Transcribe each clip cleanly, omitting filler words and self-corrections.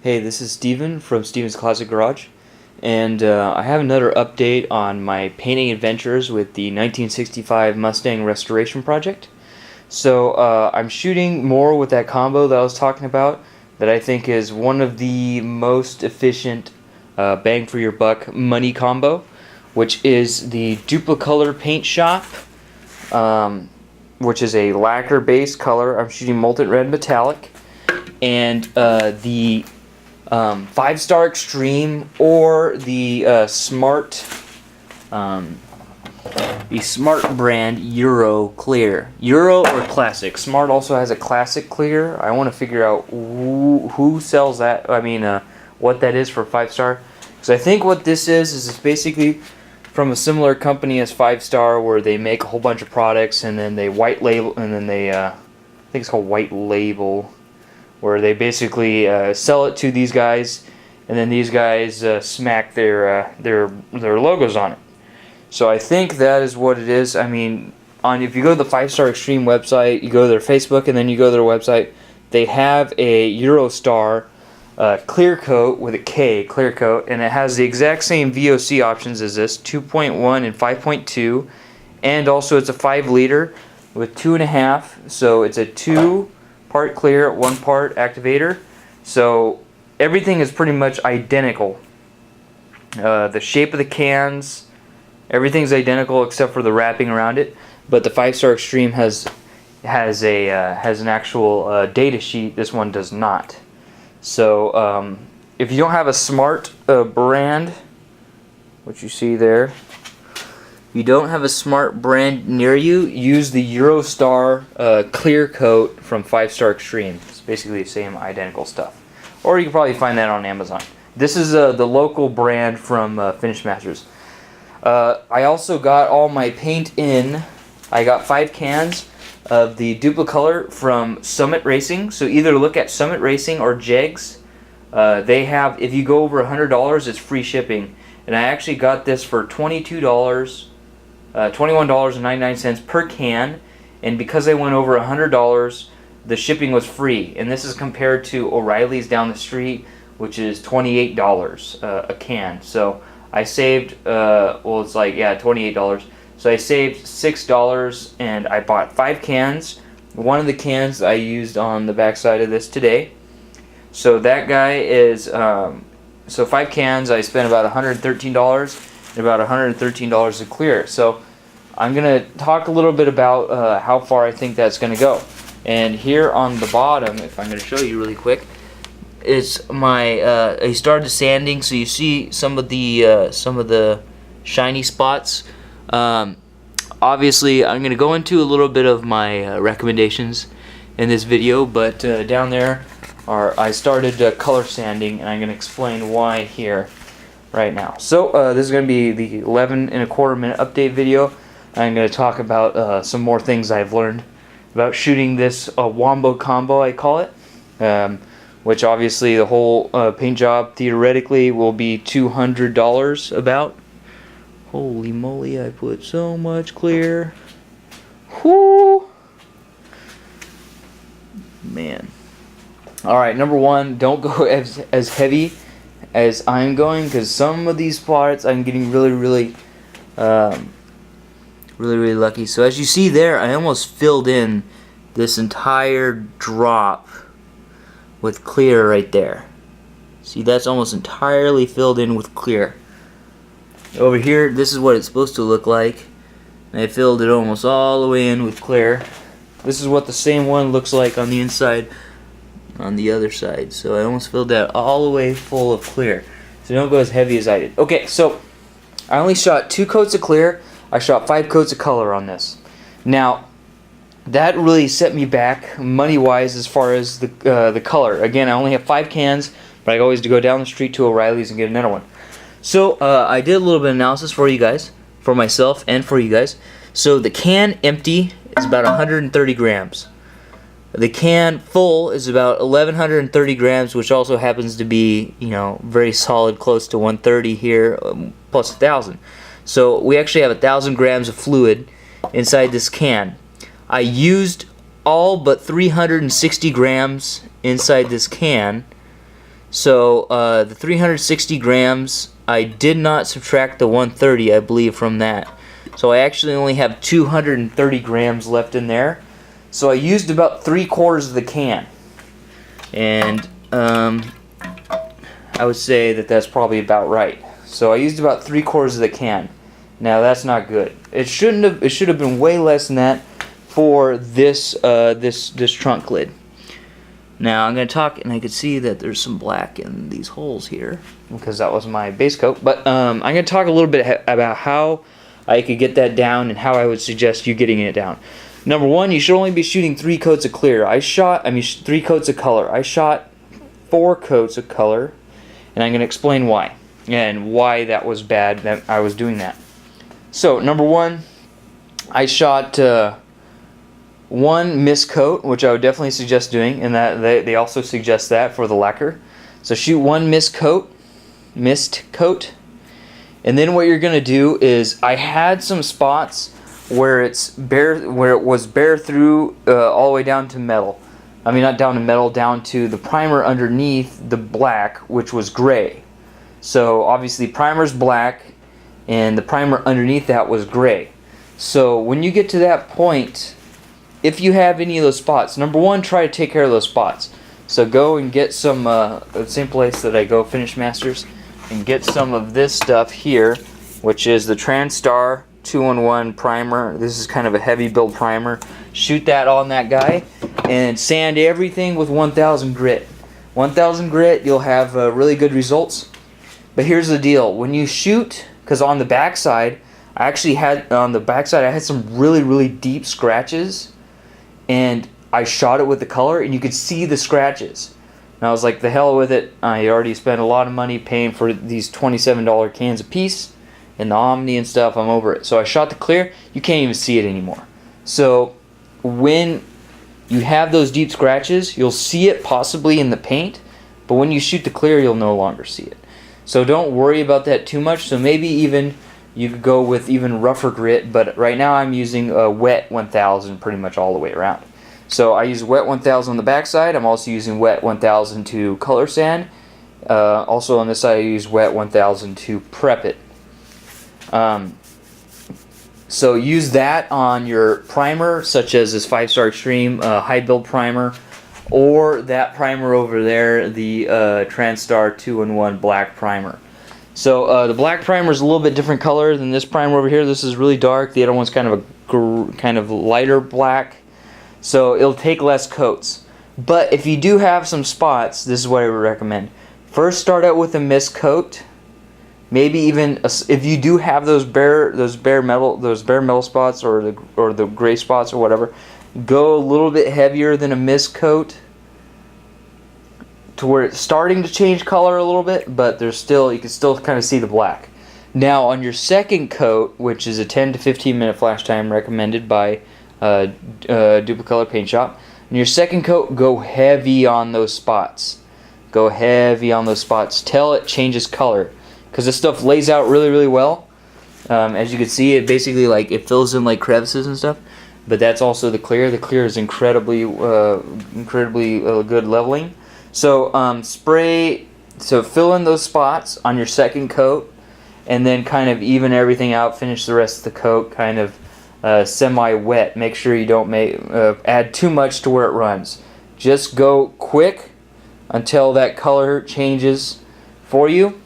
Hey, this is Steven from Steven's Closet Garage, and I have another update on my painting adventures with the 1965 Mustang restoration project. So I'm shooting more with that combo that I was talking about that I think is one of the most efficient bang for your buck money combo, which is the Duplicolor Paint Shop, which is a lacquer based color. I'm shooting Molten Red Metallic, and the 5-Star Extreme or the Smart brand Euro Clear. Euro or Classic. Smart also has a Classic Clear. I want to figure out who sells that. I mean, what that is for 5-Star. Because I think what this is it's basically from a similar company as 5-Star, where they make a whole bunch of products and then they white label, and then they I think it's called white label, where they basically sell it to these guys, and then these guys smack their logos on it. So I think that is what it is. I mean, if you go to the 5-Star Extreme website, you go to their Facebook, and then you go to their website, they have a Eurostar clear coat with a K, clear coat, and it has the exact same VOC options as this, 2.1 and 5.2, and also it's a 5 liter with 2.5, so it's a 2-part clear, 1-part activator. So everything is pretty much identical. The shape of the cans, everything's identical except for the wrapping around it. But the 5-Star Extreme has an actual data sheet. This one does not. So if you don't have a Smart brand, what you see there, if you don't have a Smart brand near you, use the Eurostar clear coat from 5-Star Extreme. It's basically the same identical stuff. Or you can probably find that on Amazon. This is the local brand from Finish Masters. I also got all my paint in. I got 5 cans of the Duplicolor from Summit Racing. So either look at Summit Racing or Jegs. They have, if you go over $100, it's free shipping. And I actually got this for $21.99 per can, and because I went over $100, the shipping was free. And this is compared to O'Reilly's down the street, which is $28 a can. So I saved, well, it's like, yeah, $28. So I saved $6, and I bought 5 cans. One of the cans I used on the backside of this today. So that guy is, so 5 cans, I spent about $113, and about $113 to clear. So I'm going to talk a little bit about how far I think that's going to go. And here on the bottom, if I'm going to show you really quick, is my, I started sanding, so you see some of the shiny spots. Obviously, I'm going to go into a little bit of my recommendations in this video, but down there I started color sanding, and I'm going to explain why here right now. So this is going to be the 11.25 minute update video. I'm going to talk about some more things I've learned about shooting this Wombo combo, I call it, which obviously the whole paint job theoretically will be $200 about. Holy moly, I put so much clear. Whoo! Man. Alright, number one, don't go as heavy as I'm going, because some of these spots I'm getting really lucky. So as you see there, I almost filled in this entire drop with clear right there. See, that's almost entirely filled in with clear. Over here, this is what it's supposed to look like. And I filled it almost all the way in with clear. This is what the same one looks like on the inside, on the other side. So I almost filled that all the way full of clear. So don't go as heavy as I did. Okay, so I only shot 2 coats of clear. I shot 5 coats of color on this. Now, that really set me back money-wise as far as the color. Again, I only have 5 cans, but I always go down the street to O'Reilly's and get another one. So I did a little bit of analysis for you guys, for myself and for you guys. So the can empty is about 130 grams. The can full is about 1,130 grams, which also happens to be, you know, very solid, close to 130 here, plus 1,000. So we actually have 1,000 grams of fluid inside this can. I used all but 360 grams inside this can. So the 360 grams, I did not subtract the 130, I believe, from that. So I actually only have 230 grams left in there. So I used about 3/4 of the can. And I would say that that's probably about right. So I used about 3/4 of the can. Now that's not good. It shouldn't have. It should have been way less than that for this this trunk lid. Now I'm going to talk, and I can see that there's some black in these holes here because that was my base coat. But I'm going to talk a little bit about how I could get that down and how I would suggest you getting it down. Number one, you should only be shooting 3 coats of clear. 3 coats of color. I shot 4 coats of color, and I'm going to explain why and why that was bad that I was doing that. So number one, I shot 1 mist coat, which I would definitely suggest doing, and that they also suggest that for the lacquer. So shoot 1 mist coat, and then what you're gonna do is I had some spots where it was bare through all the way down to metal. I mean, not down to metal, down to the primer underneath the black, which was gray. So obviously primer's black, and the primer underneath that was gray. So when you get to that point, if you have any of those spots, number one, try to take care of those spots. So go and get some, the same place that I go, Finish Masters, and get some of this stuff here, which is the TranStar 2-in-1 primer. This is kind of a heavy build primer. Shoot that on that guy, and sand everything with 1000 grit. 1000 grit, you'll have really good results. But here's the deal, when you shoot, because on the backside, I had some really deep scratches, and I shot it with the color, and you could see the scratches. And I was like, the hell with it. I already spent a lot of money paying for these $27 cans a piece, and the Omni and stuff. I'm over it. So I shot the clear. You can't even see it anymore. So when you have those deep scratches, you'll see it possibly in the paint, but when you shoot the clear, you'll no longer see it. So don't worry about that too much. So maybe even you could go with even rougher grit, but right now I'm using a wet 1000 pretty much all the way around. So I use wet 1000 on the backside. I'm also using wet 1000 to color sand. Also on this side I use wet 1000 to prep it. So use that on your primer, such as this 5-Star Extreme high build primer, or that primer over there, the TranStar 2-in-1 black primer. So the black primer is a little bit different color than this primer over here. This is really dark. The other one's kind of a lighter black. So it'll take less coats. But if you do have some spots, this is what I would recommend. First, start out with a mist coat. Maybe even if you do have those bare metal spots or the gray spots or whatever, go a little bit heavier than a mist coat to where it's starting to change color a little bit, but you can still kind of see the black. Now on your second coat, which is a 10 to 15 minute flash time recommended by Duplicolor Paint Shop, on your second coat, go heavy on those spots. Go heavy on those spots till it changes color, because this stuff lays out really well. As you can see, it basically it fills in like crevices and stuff. But that's also the clear. The clear is incredibly good leveling. So fill in those spots on your second coat, and then kind of even everything out. Finish the rest of the coat kind of semi-wet. Make sure you don't add too much to where it runs. Just go quick until that color changes for you,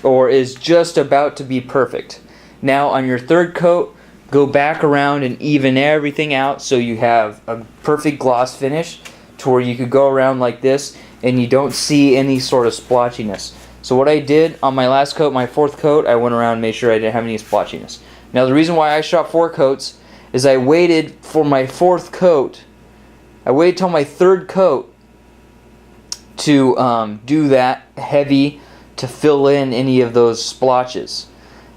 or is just about to be perfect. Now on your third coat, go back around and even everything out so you have a perfect gloss finish to where you could go around like this and you don't see any sort of splotchiness. So what I did on my last coat, my fourth coat, I went around and made sure I didn't have any splotchiness. Now the reason why I shot 4 coats is I waited for my fourth coat. I waited till my third coat to do that heavy to fill in any of those splotches.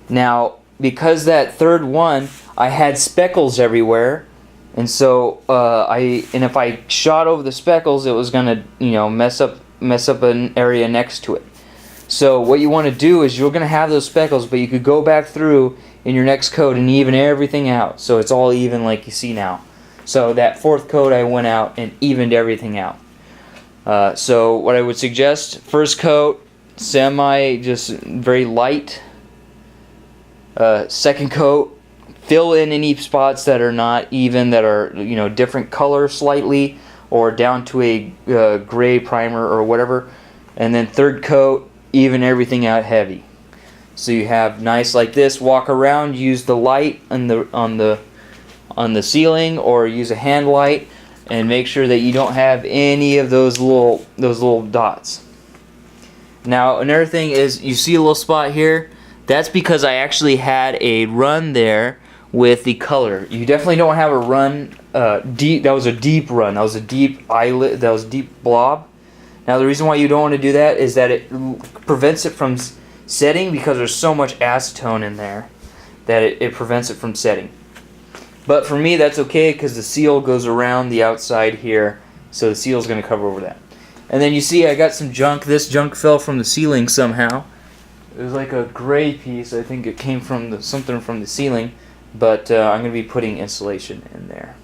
Now because that third one, I had speckles everywhere, and so if I shot over the speckles, it was gonna mess up an area next to it. So what you want to do is you're gonna have those speckles, but you could go back through in your next coat and even everything out, so it's all even like you see now. So that fourth coat, I went out and evened everything out. So what I would suggest, first coat, just very light. Second coat, fill in any spots that are not even, that are, you know, different color slightly, or down to a gray primer or whatever. And then third coat, even everything out heavy. So you have nice like this. Walk around, use the light on the ceiling, or use a hand light, and make sure that you don't have any of those little dots. Now another thing is, you see a little spot here. That's because I actually had a run there with the color. You definitely don't have a run deep. That was a deep run. That was a deep eyelid. That was a deep blob. Now the reason why you don't want to do that is that it prevents it from setting, because there's so much acetone in there that it prevents it from setting. But for me, that's okay, because the seal goes around the outside here, so the seal is going to cover over that. And then you see I got some junk. This junk fell from the ceiling somehow. It was like a gray piece. I think it came from something from the ceiling, but I'm going to be putting insulation in there.